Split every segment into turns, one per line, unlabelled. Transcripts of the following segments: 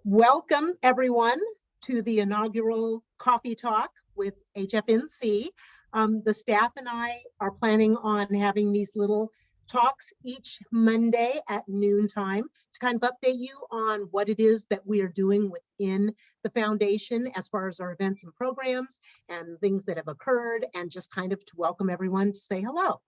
Welcome, everyone, to the inaugural Coffee Talk with HFNC. The staff and I are planning on having these little talks each Monday at noontime to kind of update you on what it is that we are doing within the foundation as far as our events and programs and things that have occurred, and just kind of to welcome everyone to say hello.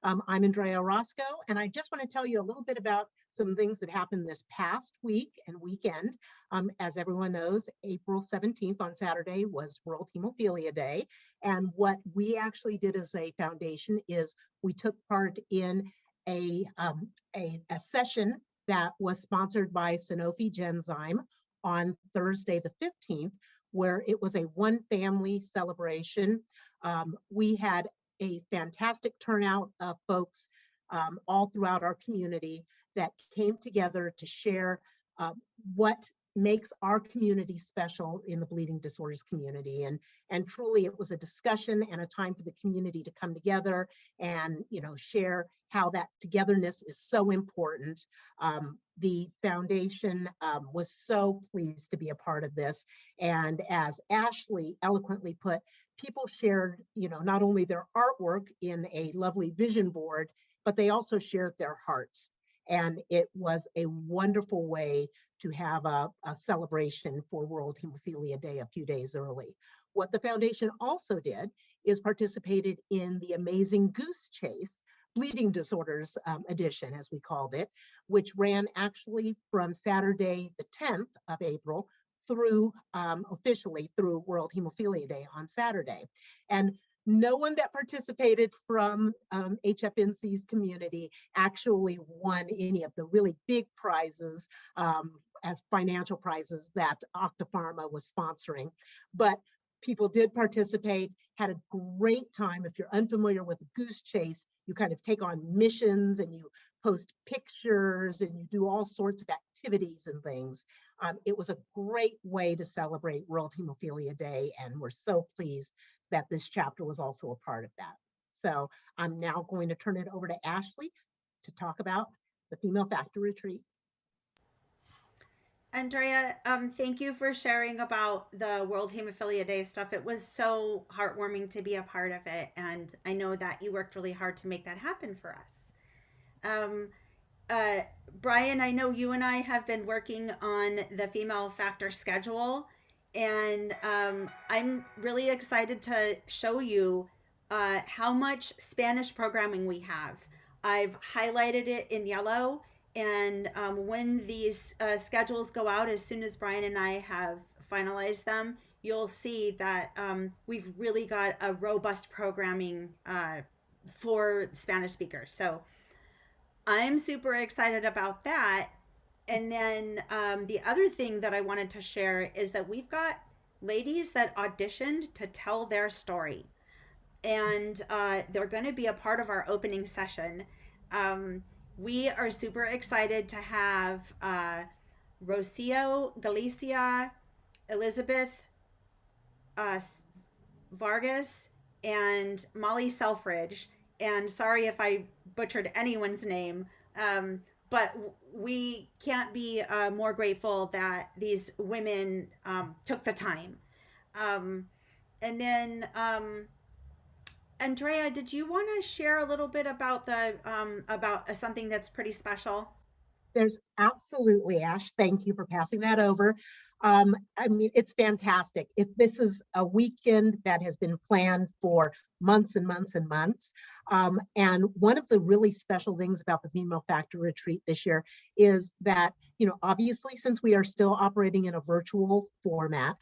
I'm Andrea Orozco, and I just want to tell you a little bit about some things that happened this past week and weekend. As everyone knows, April 17th on Saturday was World Hemophilia Day. And what we actually did as a foundation is we took part in a session that was sponsored by Sanofi Genzyme on Thursday the 15th, where it was a one family celebration. We had a fantastic turnout of folks all throughout our community that came together to share what makes our community special in the bleeding disorders community. And truly it was a discussion and a time for the community to come together and share how that togetherness is so important. The foundation was so pleased to be a part of this. And as Ashley eloquently put, people shared, not only their artwork in a lovely vision board, but they also shared their hearts. And it was a wonderful way to have a celebration for World Hemophilia Day a few days early. What the foundation also did is participated in the Amazing Goose Chase Bleeding Disorders edition, as we called it, which ran actually from Saturday the 10th of April through officially through World Hemophilia Day on Saturday. And no one that participated from HFNC's community actually won any of the really big prizes as financial prizes that Octapharma was sponsoring. But people did participate, had a great time. If you're unfamiliar with a goose chase, you kind of take on missions and you post pictures and you do all sorts of activities and things. It was a great way to celebrate World Hemophilia Day, and we're so pleased that this chapter was also a part of that. So I'm now going to turn it over to Ashley to talk about the Female Factor Retreat.
Andrea, thank you for sharing about the World Hemophilia Day stuff. It was so heartwarming to be a part of it, and I know that you worked really hard to make that happen for us. Um, uh, Brian, I know you and I have been working on the Female Factor schedule, and I'm really excited to show you how much Spanish programming we have. I've highlighted it in yellow, and when these schedules go out, as soon as Brian and I have finalized them, you'll see that we've really got a robust programming for Spanish speakers. So I'm super excited about that. And then the other thing that I wanted to share is that we've got ladies that auditioned to tell their story. And they're going to be a part of our opening session. We are super excited to have Rocio Galicia, Elizabeth Vargas, and Molly Selfridge. And sorry if I butchered anyone's name, but we can't be more grateful that these women took the time. And then, Andrea, did you want to share a little bit about the about something that's pretty special?
There's absolutely, Ash, thank you for passing that over. I mean, it's fantastic. This is a weekend that has been planned for months and months and months. And one of the really special things about the Female Factor Retreat this year is that, obviously, since we are still operating in a virtual format,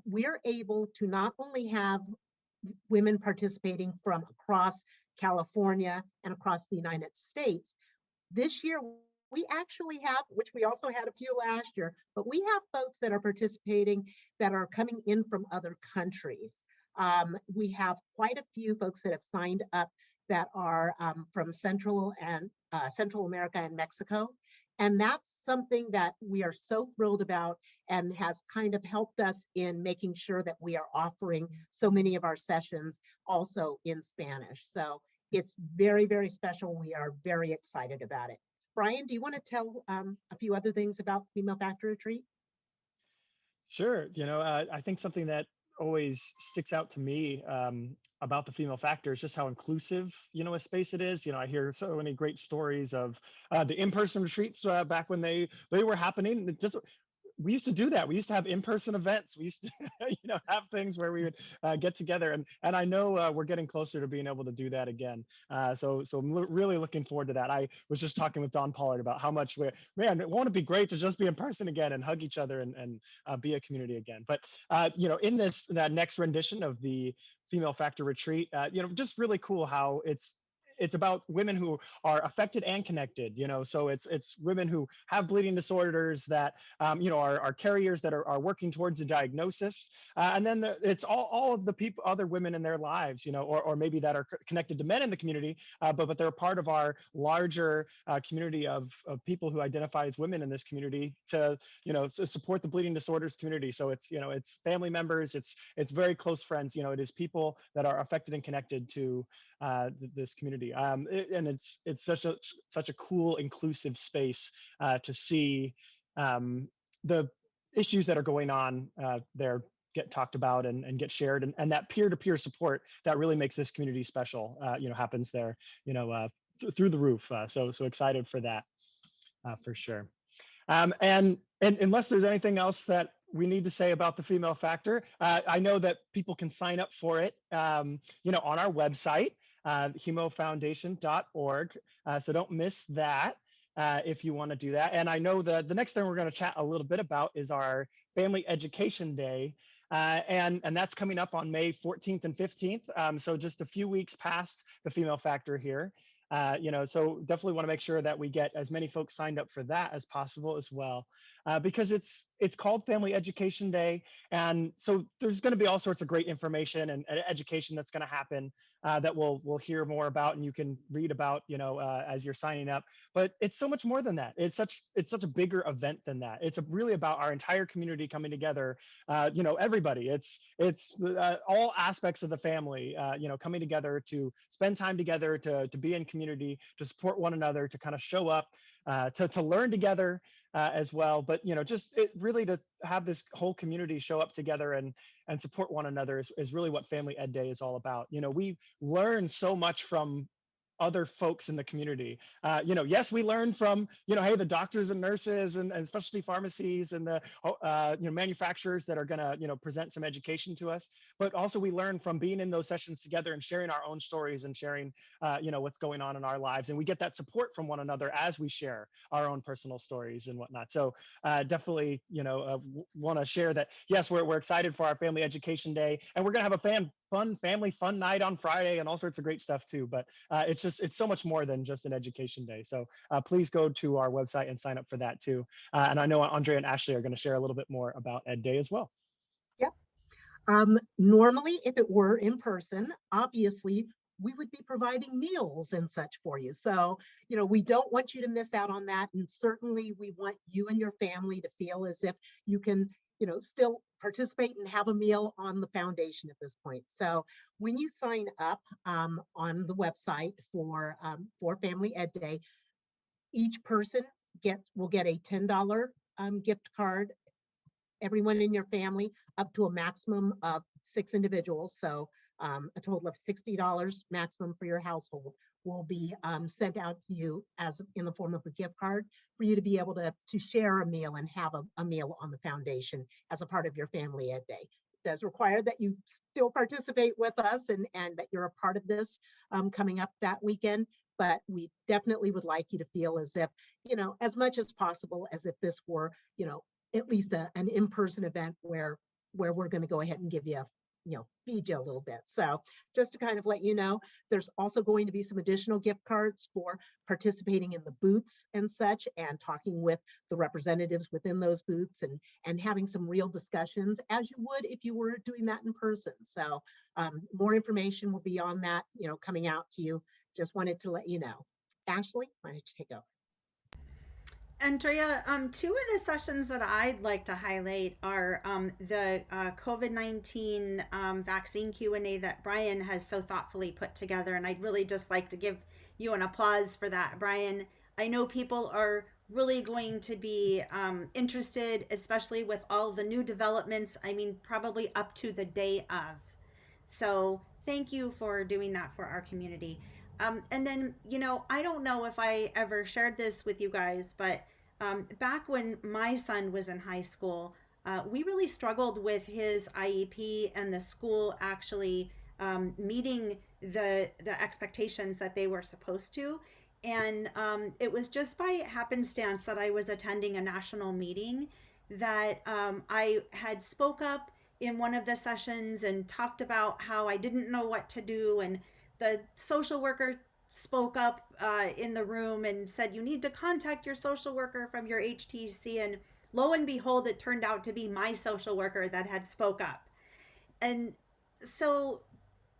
we're able to not only have women participating from across California and across the United States. This year, we actually have, which we also had a few last year, but we have folks that are participating that are coming in from other countries. We have quite a few folks that have signed up that are from Central America and Mexico. And that's something that we are so thrilled about and has kind of helped us in making sure that we are offering so many of our sessions also in Spanish. So it's very, very special. We are very excited about it. Brian, do you want to tell a few other things about Female Factor Retreat?
Sure. I think something that always sticks out to me about the female factor is just how inclusive, a space it is. I hear so many great stories of the in-person retreats back when they were happening. We used to do that. We used to have in-person events. We used to, have things where we would get together, and I know we're getting closer to being able to do that again. So I'm really looking forward to that. I was just talking with Don Pollard about how much man, it won't it be great to just be in person again and hug each other and be a community again. But in that next rendition of the Female Factor Retreat, just really cool how it's about women who are affected and connected, so it's women who have bleeding disorders that are carriers that are working towards a diagnosis, and then it's all of the people, other women in their lives, or maybe that are connected to men in the community, but they're part of our larger community of people who identify as women in this community to support the bleeding disorders community. So it's family members, it's very close friends, it is people that are affected and connected to this community, and it's such a cool, inclusive space to see the issues that are going on there get talked about and get shared, and that peer-to-peer support that really makes this community special happens there, through the roof. So excited for that, for sure. And unless there's anything else that we need to say about the Female Factor, I know that people can sign up for it, on our website, hemofoundation.org. So don't miss that if you want to do that. And I know the next thing we're going to chat a little bit about is our Family Education Day. And that's coming up on May 14th and 15th. So just a few weeks past the Female Factor here. So definitely want to make sure that we get as many folks signed up for that as possible as well, because it's called Family Education Day, and so there's going to be all sorts of great information and education that's going to happen that we'll hear more about, and you can read about, as you're signing up. But it's so much more than that. It's such a bigger event than that. It's really about our entire community coming together. Everybody. It's all aspects of the family, coming together to spend time together, to be in community, to support one another, to kind of show up, to learn together as well. But really to have this whole community show up together and support one another is really what Family Ed Day is all about. We learn so much from other folks in the community. Yes, we learn from, hey, the doctors and nurses and specialty pharmacies and the, manufacturers that are going to, present some education to us. But also we learn from being in those sessions together and sharing our own stories and sharing, what's going on in our lives. And we get that support from one another as we share our own personal stories and whatnot. So definitely, want to share that, yes, we're excited for our Family Education Day, and we're going to have a family fun night on Friday and all sorts of great stuff too. But it's so much more than just an education day. So please go to our website and sign up for that too. And I know Andrea and Ashley are going to share a little bit more about Ed Day as well.
Yep. Normally, if it were in person, obviously, we would be providing meals and such for you. So, we don't want you to miss out on that. And certainly we want you and your family to feel as if you can, still participate and have a meal on the foundation at this point. So when you sign up on the website for Family Ed Day, each person will get a $10 gift card, everyone in your family, up to a maximum of 6 individuals. So a total of $60 maximum for your household will be sent out to you as in the form of a gift card for you to be able to share a meal and have a meal on the foundation as a part of your Family Ed Day. It does require that you still participate with us and that you're a part of this coming up that weekend. But we definitely would like you to feel as if, as much as possible, as if this were, at least an in-person event where we're going to go ahead and give you feed you a little bit. So just to kind of let you know, there's also going to be some additional gift cards for participating in the booths and such, and talking with the representatives within those booths and having some real discussions as you would if you were doing that in person. So more information will be on that, coming out to you. Just wanted to let you know. Ashley, why don't you take over?
Andrea, two of the sessions that I'd like to highlight are the COVID-19 vaccine Q&A that Brian has so thoughtfully put together, and I'd really just like to give you an applause for that, Brian. I know people are really going to be interested, especially with all the new developments. I mean, probably up to the day of. So thank you for doing that for our community. And then, I don't know if I ever shared this with you guys, but back when my son was in high school, we really struggled with his IEP and the school actually meeting the expectations that they were supposed to. And it was just by happenstance that I was attending a national meeting that I had spoke up in one of the sessions and talked about how I didn't know what to do. And the social worker spoke up in the room and said, you need to contact your social worker from your HTC. And lo and behold, it turned out to be my social worker that had spoke up. And so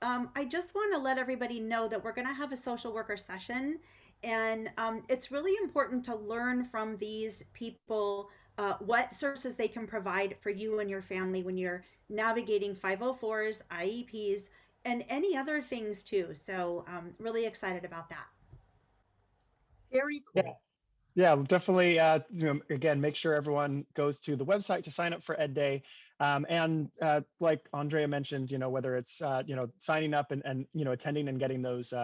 I just want to let everybody know that we're going to have a social worker session. And it's really important to learn from these people what services they can provide for you and your family when you're navigating 504s, IEPs, and any other things too. So really excited about that.
Very
Yeah.
cool.
Yeah, definitely. Again, make sure everyone goes to the website to sign up for Ed Day. And like Andrea mentioned, whether it's signing up and attending and getting those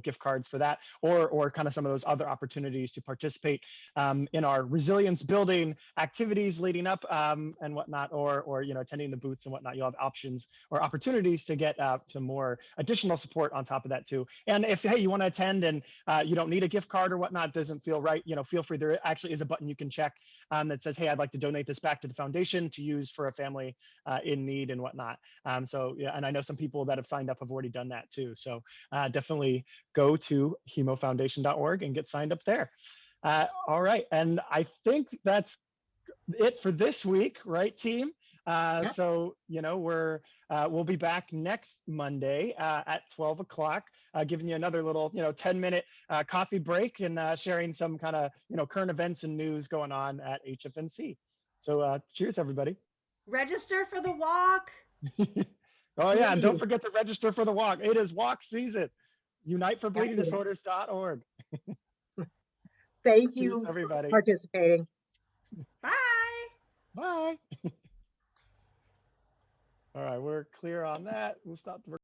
gift cards for that, or kind of some of those other opportunities to participate in our resilience building activities leading up and whatnot, or attending the booths and whatnot. You'll have options or opportunities to get some more additional support on top of that too. And if hey, you want to attend and you don't need a gift card or whatnot, doesn't feel right, feel free. There actually is a button you can check that says, hey, I'd like to donate this back to the foundation to use for a family in need and whatnot. So yeah, and I know some people that have signed up have already done that too. So definitely go to hemofoundation.org and get signed up there. All right, and I think that's it for this week, right, team?
Yep.
So we'll be back next Monday at 12 o'clock, giving you another little 10-minute coffee break and sharing some kind of current events and news going on at HFNC. So cheers, everybody.
Register for the walk.
Oh yeah, and don't
Great.
forget to register for the walk. It is walk season.
Excellent.
UniteForBleedingDisorders.org.
Thank
Cheers,
you for
everybody.
participating.
Bye.
Bye. All right, we're clear on that. We'll stop the